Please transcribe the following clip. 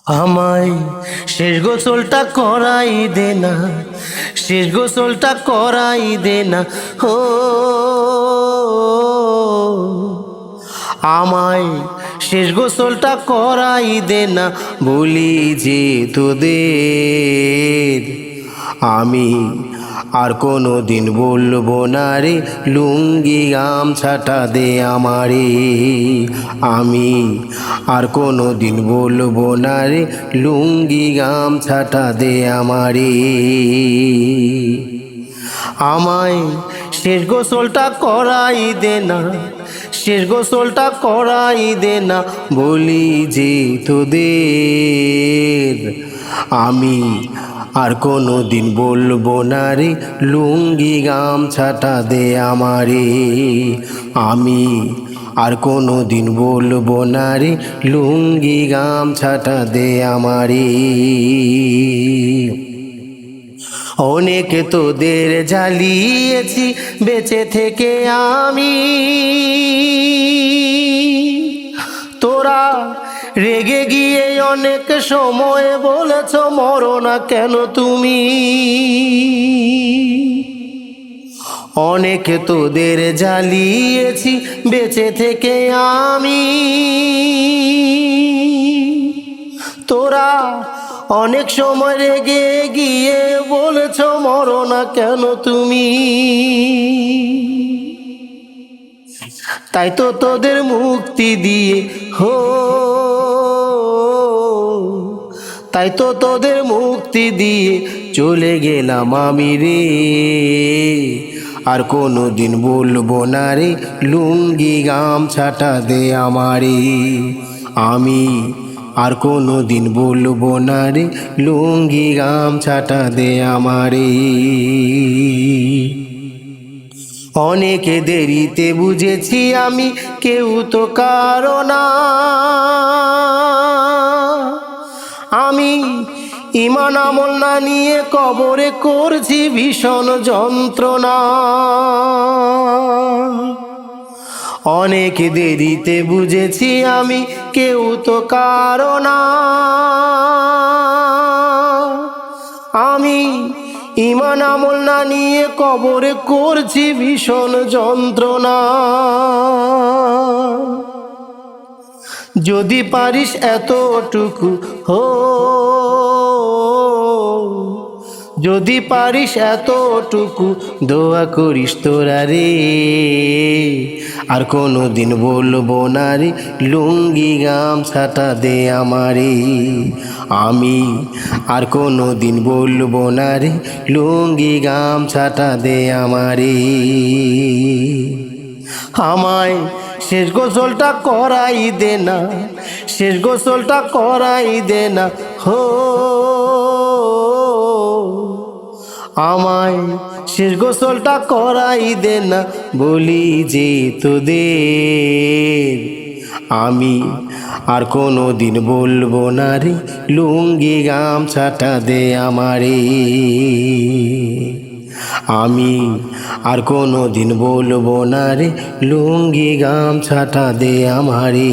আমায় শেষ গোসলটা করাই দে না, শেষ গোসলটা করাই দে না। ও আমায় শেষ গোসলটা করাই দে না, বলি যে তোদের আমি আর কোনো দিন বলবো না রে, লুঙ্গি গামছাটা দে আমারে। আমি আর কোনো দিন বলবো না রে, লুঙ্গি গামছাটা দে আমারে। আমায় শেষ গোসলটা করাই দে না, শেষ গোসলটা করাই দে না, বলি যে তোদের আমি আর কোনো দিন বলবো না রে, লুঙ্গি গামছাটা দে আমারে। আমি আর কোনো দিন বলবো না রে, লুঙ্গি গামছাটা দে আমারে। অনেক তোদের জ্বালিয়েছি বেঁচে থেকে আমি, তোরা রেগে গিয়ে অনেক সময় বলেছ মরো না কেন তুমি। অনেক তোদের জ্বালিয়েছি বেঁচে থেকে আমি, তোরা অনেক সময় রেগে গিয়ে বলেছ মরো না কেন তুমি। তাই তো তোদের মুক্তি দিয়ে তাই তো তোদের মুক্তি দিয়ে চলে গেলাম আমি রে। আর কোনো দিন বলবো না রে, লুঙ্গি গামছাটা দে আমারে। আমি আর কোনো দিন বলবো না রে, লুঙ্গি গামছাটা দে আমারে। অনেক দেরিতে বুঝেছি আমি কেউ তো কারো না, আমি ঈমান আমল না নিয়ে কবরে করছি ভীষণ যন্ত্রণা। অনেক দেরিতে বুঝেছি আমি কেউ তো কারো না, আমি ঈমান আমল না নিয়ে কবরে করছি ভীষণ যন্ত্রণা। যদি পারিস এতটুকু যদি পারিস এতটুকু দোয়া করিস তোরা রে। আর কোনো দিন বলবো না রে, লুঙ্গি গামছাটা দে আমারে। আমি আর কোনো দিন বলবো না রে, লুঙ্গি গামছাটা দে আমারে। আমায় শেষ গোসলটা করাই দে না, শেষ গোসলটা করাই দে না। আমায় শেষ গোসলটা করাই দে না, বলি যে তোদের আমি আর কোনো দিন বলবো না রে, লুঙ্গি গামছাটা দে আমারে। আমি আর কোনো দিন বলবো না রে, লুঙ্গি গামছাটা দে আমারে।